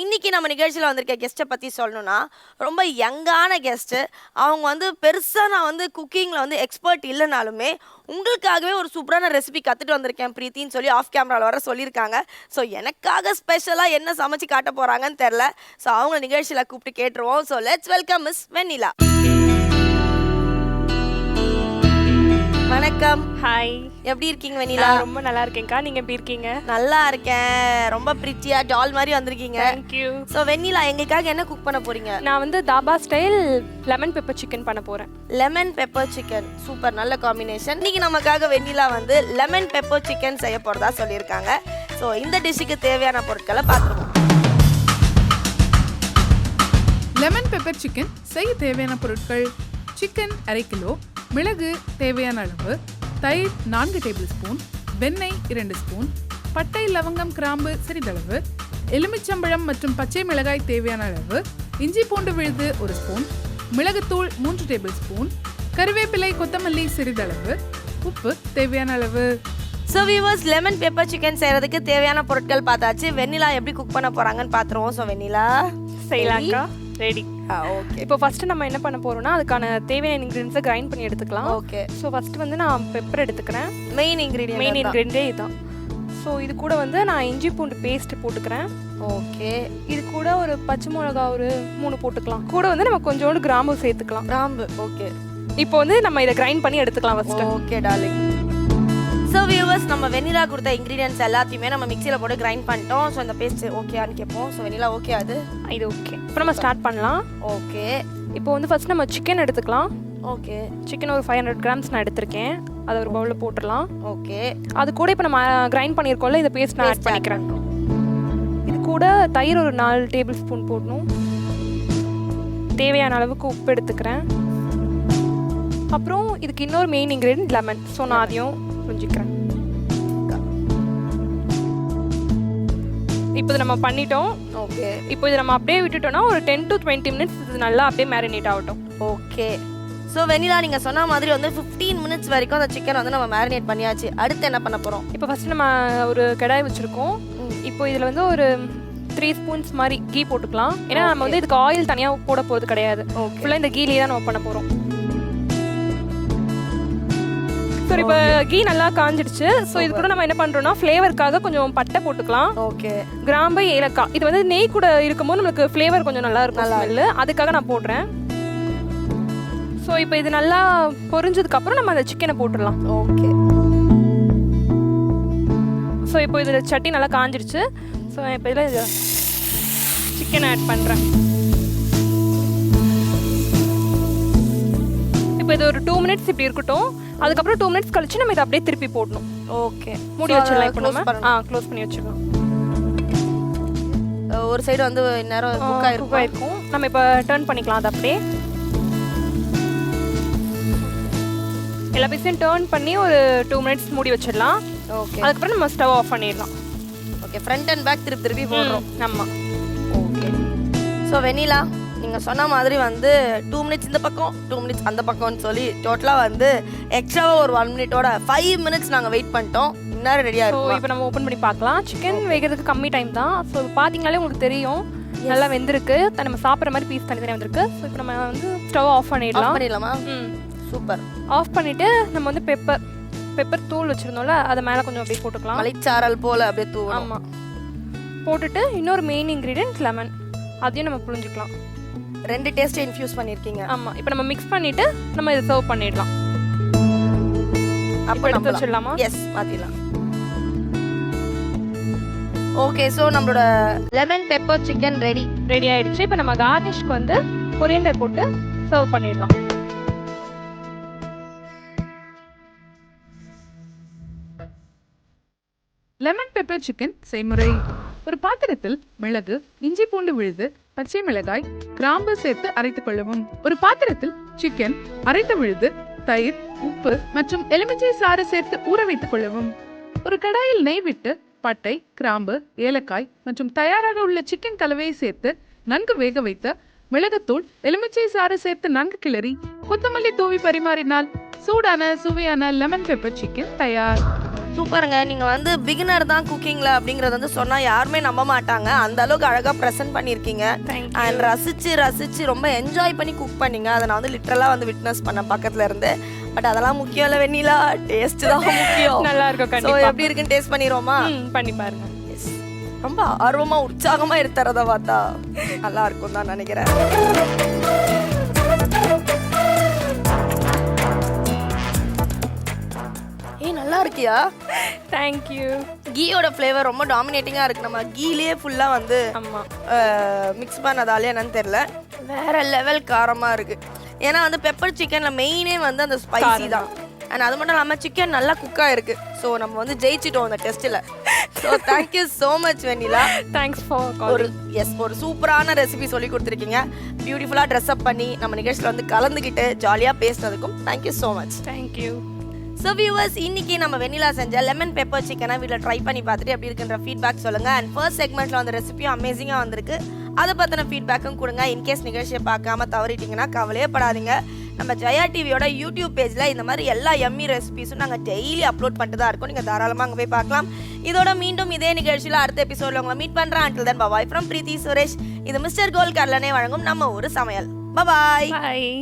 இன்னைக்கு நம்ம நிகழ்ச்சியில் வந்திருக்க கெஸ்ட்டை பற்றி சொல்லணும்னா ரொம்ப யங்கான கெஸ்ட்டு. அவங்க பெருசாக நான் குக்கிங்கில் எக்ஸ்பர்ட் இல்லைனாலுமே உங்களுக்காகவே ஒரு சூப்பரான ரெசிபி கற்றுட்டு வந்திருக்கேன் பிரீத்தின்னு சொல்லி ஆஃப் கேமராவில் வர சொல்லியிருக்காங்க. ஸோ எனக்காக ஸ்பெஷலாக என்ன சமைச்சு காட்ட போகிறாங்கன்னு தெரில. ஸோ அவங்க நிகழ்ச்சியில் கூப்பிட்டு கேட்டுருவோம். ஸோ லெட்ஸ் வெல்கம் மிஸ் வெண்ணிலா. வணக்கம். ஹாய், எப்படி இருக்கீங்க வெண்ணிலா? ரொம்ப நல்லா இருக்கேன்க்கா. நீங்க எப்படி இருக்கீங்க? நல்லா இருக்கேன். ரொம்ப பிரிட்டியா டால் மாதிரி வந்திருக்கீங்க. தேங்க்யூ. ஸோ வெண்ணிலா, எங்களுக்காக என்ன குக் பண்ண போறீங்க? நான் dhaba style lemon pepper chicken பண்ண போறேன். லெமன் பெப்பர் சிக்கன், சூப்பர், நல்ல காம்பினேஷன். இன்னைக்கு நமக்காக வெண்ணிலா லெமன் பெப்பர் சிக்கன் செய்ய போறதா சொல்லியிருக்காங்க. ஸோ இந்த டிஷ்ஷுக்கு தேவையான பொருட்களை பார்த்துருவோம். லெமன் பெப்பர் சிக்கன் செய்ய தேவையான பொருட்கள்: சிக்கன் 1/2 கிலோ, மிளகு தேவையான அளவு, தயிர் 4 டேபிள் ஸ்பூன், வெண்ணெய் 2 ஸ்பூன், பட்டை லவங்கம் கிராம்பு சிறிதளவு, எலுமிச்சம்பழம் மற்றும் பச்சை மிளகாய் தேவையான அளவு, இஞ்சி பூண்டு விழுது 1 ஸ்பூன், மிளகுத்தூள் 3 டேபிள் ஸ்பூன், கருவேப்பிலை கொத்தமல்லி சிறிதளவு, உப்பு தேவையான அளவு. So viewers, lemon pepper chicken செய்யறதுக்கு தேவையான பொருட்கள் பார்த்தாச்சு. வெண்ணிலா எப்படி குக் பண்ண போறாங்கன்னு பார்த்துருவோம். ஸோ வெண்ணிலா செய்யலாம்க்கா. ரெடி. ஓகே. இப்போ ஃபர்ஸ்ட் நம்ம என்ன பண்ண போறோம்னா அதுக்கான தேவையான இன்கிரீடியன்ஸை கிரைண்ட் பண்ணி எடுத்துக்கலாம். ஓகே. ஸோ ஃபர்ஸ்ட் நான் பெப்பர் எடுத்துக்கிறேன். மெயின் இன்கிரீடியன்டே இதுதான். ஸோ இது கூட நான் இஞ்சி பூண்டு பேஸ்ட் போட்டுக்கிறேன். ஓகே. இது கூட ஒரு பச்சை மிளகா ஒரு 3 போட்டுக்கலாம். கூட நம்ம கொஞ்சோண்டு கிராம்பு சேர்த்துக்கலாம். கிராம்பு. ஓகே. இப்போ நம்ம இதை கிரைண்ட் பண்ணி எடுத்துக்கலாம் first. Okay darling. So viewers, நம்ம வெண்ணிலா கொடுத்த இன்க்ரீடியன்ஸ் எல்லாத்தையுமே நம்ம மிக்சியில் போட்டு கிரைண்ட் பண்ணிட்டோம். ஸோ இந்த பேஸ்ட் ஓகேன்னு கேட்போம். ஸோ வெண்ணிலா ஓகே, அது இது ஓகே. இப்போ நம்ம ஸ்டார்ட் பண்ணலாம். ஓகே. இப்போ ஃபர்ஸ்ட் நம்ம சிக்கன் எடுத்துக்கலாம். ஓகே. சிக்கன் ஒரு 500 கிராம்ஸ் நான் எடுத்திருக்கேன். அதை ஒரு பவுலில் போட்டுடலாம். ஓகே. அது கூட இப்போ நம்ம கிரைண்ட் பண்ணியிருக்கோம்ல, இந்த பேஸ்ட் நான் ஆட் பண்ணிக்கிறேன். இது கூட தயிர் ஒரு 4 டேபிள் ஸ்பூன் போடணும். தேவையான அளவுக்கு உப்பு எடுத்துக்கிறேன். அப்புறம் இதுக்கு இன்னொரு மெயின் இன்க்ரீடியன்ட் லெமன். ஸோ நான் அதையும் புரிஞ்சுக்கிறேன். இப்போ இது நம்ம பண்ணிட்டோம். ஓகே. இப்போ இது நம்ம அப்படியே விட்டுட்டோம்னா ஒரு 10 to 20 மினிட்ஸ் இது நல்லா அப்படியே மேரினேட் ஆகட்டும். ஓகே. ஸோ வெண்ணிலா, நீங்கள் சொன்ன மாதிரி 15 மினிட்ஸ் வரைக்கும் அந்த சிக்கன் நம்ம மேரினேட் பண்ணியாச்சு. அடுத்து என்ன பண்ண போகிறோம்? இப்போ ஃபர்ஸ்ட் நம்ம ஒரு கடாய் வச்சுருக்கோம். இப்போ இதில் ஒரு 3 ஸ்பூன்ஸ் மாதிரி கீ போட்டுக்கலாம். ஏன்னா நம்ம இதுக்கு ஆயில் தனியாக போட போகிறது கிடையாது. ஃபுல்லாக இந்த கீலேயே தான் நம்ம பண்ண போகிறோம். ஸோ இப்போ கீ நல்லா காஞ்சிடுச்சு. ஸோ இது கூட நம்ம என்ன பண்ணுறோம்னா ஃப்ளேவருக்காக கொஞ்சம் பட்டை போட்டுக்கலாம். ஓகே. கிராம்பு, ஏலக்காய். இது நெய் கூட இருக்கும்போது நம்மளுக்கு ஃப்ளேவர் கொஞ்சம் நல்லா இருக்கும், ஸ்மெல்லு. அதுக்காக நான் போடுறேன். ஸோ இப்போ இது நல்லா பொரிஞ்சதுக்கப்புறம் நம்ம அந்த சிக்கனை போட்டுடலாம். ஓகே. ஸோ இப்போ இது சட்டி நல்லா காஞ்சிடுச்சு. ஸோ இப்போ இதில் சிக்கனை ஆட் பண்ணுறேன். இப்போ இது ஒரு 2 மினிட்ஸ் இப்படி இருக்கட்டும். அதுக்கப்புறம் 2 மினிட்ஸ் கழிச்சு நம்ம இதை அப்படியே திருப்பி போடணும். ஓகே. மூடி வச்சிடலாம். இப்போ நம்ம க்ளோஸ் பண்ணி வச்சிடலாம். ஒரு சைடு நேரம் குக் ஆயிருக்கும். நம்ம இப்போ டர்ன் பண்ணிக்கலாம். அதை அப்படியே எல்லா பீஸையும் டர்ன் பண்ணி ஒரு 2 மினிட்ஸ் மூடி வச்சிடலாம். ஓகே. அதுக்கப்புறம் நம்ம ஸ்டவ் ஆஃப் பண்ணிடலாம். ஓகே. ஃப்ரண்ட் அண்ட் பேக் திருப்பி போடுறோம். ஆமாம். ஓகே. ஸோ வெண்ணிலா, நீங்கள் சொன்ன மாதிரி 2 மினிட்ஸ் இந்த பக்கம் 2 மினிட்ஸ் அந்த பக்கம்னு சொல்லி டோட்டலாக எக்ஸ்ட்ராவாக ஒரு 1 மினிட்டோட 5 மினிட்ஸ் நாங்கள் வெயிட் பண்ணிட்டோம். இன்னும் ரெடியாக இருக்கும். இப்போ நம்ம ஓப்பன் பண்ணி பார்க்கலாம். சிக்கன் வேகிறதுக்கு கம்மி டைம் தான். ஸோ பார்த்தீங்கனாலே உங்களுக்கு தெரியும் நல்லா வெந்திருக்கு. நம்ம சாப்பிட்ற மாதிரி பீஸ் தனித்தனியாக வந்திருக்கு. ஸோ இப்போ நம்ம ஸ்டவ் ஆஃப் பண்ணிடலாமா? சூப்பர். ஆஃப் பண்ணிவிட்டு நம்ம பெப்பர் தூள் வச்சுருந்தோம்ல, அதை மேலே கொஞ்சம் அப்படியே போட்டுக்கலாம். மலைச்சாரல் போல் அப்படியே தூள். ஆமாம். போட்டுட்டு இன்னொரு மெயின் இன்க்ரீடியன்ட் லெமன், அதையும் நம்ம புரிஞ்சுக்கலாம். 2 டேஸ்ட்டை இன்ஃபியூஸ் பண்ணியிருக்கீங்க. ஆமாம். இப்போ நம்ம மிக்ஸ் பண்ணிவிட்டு நம்ம இதை சர்வ் பண்ணிடலாம். அப்போ எடுத்து வச்சிடலாமா? எஸ், மாற்றிடலாம். ஓகே. ஸோ நம்மளோட லெமன் பெப்பர் சிக்கன் ரெடி ஆயிடுச்சு. இப்போ நம்ம கார்னிஷ்க்கு கொரியண்டர் போட்டு சர்வ் பண்ணிடலாம். லெமன் பெப்பர் சிக்கன் செய்முறை: ஒரு பாத்திரத்தில் மிளகு, இஞ்சி பூண்டு விழுது, பச்சை மிளகாய், கிராம்பு சேர்த்து அரைத்துக் கொள்ளவும். ஒரு பாத்திரத்தில் சிக்கன், அரைத்த விழுது, தயிர், உப்பு மற்றும் எலுமிச்சை சாறு சேர்த்து ஊற வைத்துக் கொள்ளவும். ஒரு கடாயில் நெய் விட்டு பட்டை, கிராம்பு, ஏலக்காய் மற்றும் தயாராக உள்ள சிக்கன் கலவையை சேர்த்து நன்கு வேக வைத்த மிளகுத்தூள், எலுமிச்சை சாறு சேர்த்து நன்கு கிளறி கொத்தமல்லி தூவி பரிமாறினால் சூடான சுவையான லெமன் பெப்பர் சிக்கன் தயார். சூப்பருங்க. நீங்க வந்து பிகினர் தான் குக்கிங்ல அப்படிங்கறது வந்து சொன்னா யாருமே நம்ப மாட்டாங்க. அந்த அளவுக்கு அழகா பிரசன்ட் பண்ணிருக்கீங்க. Thank அண்ட் ரசிச்சு ரொம்ப என்ஜாய் பண்ணி குக் பண்ணீங்க. அதை நான் வந்து லிட்டரலா வந்து விட்னஸ் பண்ணேன் பக்கத்துல இருந்து. பட் அதெல்லாம் முக்கியம் இல்ல வெண்ணிலா, டேஸ்ட் தான் முக்கியம். நல்லா இருக்கும் ஸோ கண்டிப்பா. எப்படி இருக்குன்னு டேஸ்ட் பண்ணிடுவோமா? பண்ணி பாருங்க. எஸ், ரொம்ப ஆர்வமா உற்சாகமா எடுத்துறத பார்த்தா நல்லா இருக்கும் தான் நினைக்கிறேன். நல்லா இருக்கியா? தேங்க்யூ. கீயோட ஃப்ளேவர் ரொம்ப டாமினேட்டிங்காக இருக்குது. நம்ம கீலேயே ஃபுல்லாக வந்து ஆமா மிக்ஸ் பண்ணதாலே என்னன்னு தெரில, வேற லெவல் காரமாக இருக்குது. ஏன்னா வந்து பெப்பர் சிக்கனில் மெயினே வந்து அந்த ஸ்பைசி தான். அண்ட் அது மட்டும் இல்லாமல் சிக்கன் நல்லா குக்காக இருக்குது. ஸோ நம்ம வந்து ஜெயிச்சிட்டோம் அந்த டெஸ்ட்டில். So thank you so much Vennila. Thanks for ஒரு சூப்பரான ரெசிபி சொல்லி கொடுத்துருக்கீங்க. பியூட்டிஃபுல்லாக ட்ரெஸ் அப் பண்ணி நம்ம நிகழ்ச்சியில் வந்து கலந்துக்கிட்டு ஜாலியாக பேசினதுக்கும் thank you so much. Thank you. So viewers, இன்னைக்கு நம்ம வெண்ணிலா செஞ்ச லெமன் பெப்பர் சிக்கனை வீட்டில் ட்ரை பண்ணி பார்த்துட்டு எப்படி இருக்குன்ற ஃபீட்பேக் சொல்லுங்கள். அண்ட் ஃபர்ஸ்ட் செக்மெண்ட்டில் வந்து ரெசிபியும் அமேசிங்காக வந்திருக்கு. அதை பற்றின ஃபீட்பேக்கும் கொடுங்க. இன்கேஸ் நிகழ்ச்சியை பார்க்காம தவறிட்டீங்கன்னா கவலையே படாதீங்க. நம்ம ஜெயா டிவியோட யூடியூப் பேஜில் இந்த மாதிரி எல்லா எம்மி ரெசிபிஸும் நாங்கள் டெய்லி அப்லோட் பண்ணிட்டு தான் இருக்கோம். நீங்கள் தாராளமாக அங்கே போய் பார்க்கலாம். இதோட மீண்டும் இதே நிகழ்ச்சியில் அடுத்த எபிசோடில் உங்களை மீட் பண்ணுறேன். அண்டில் தென் பாய் ஃப்ரம் பிரீத்தி சுரேஷ். இது மிஸ்டர் கோல் கர்லனே வழங்கும் நம்ம ஒரு சமையல். பாய். Bye.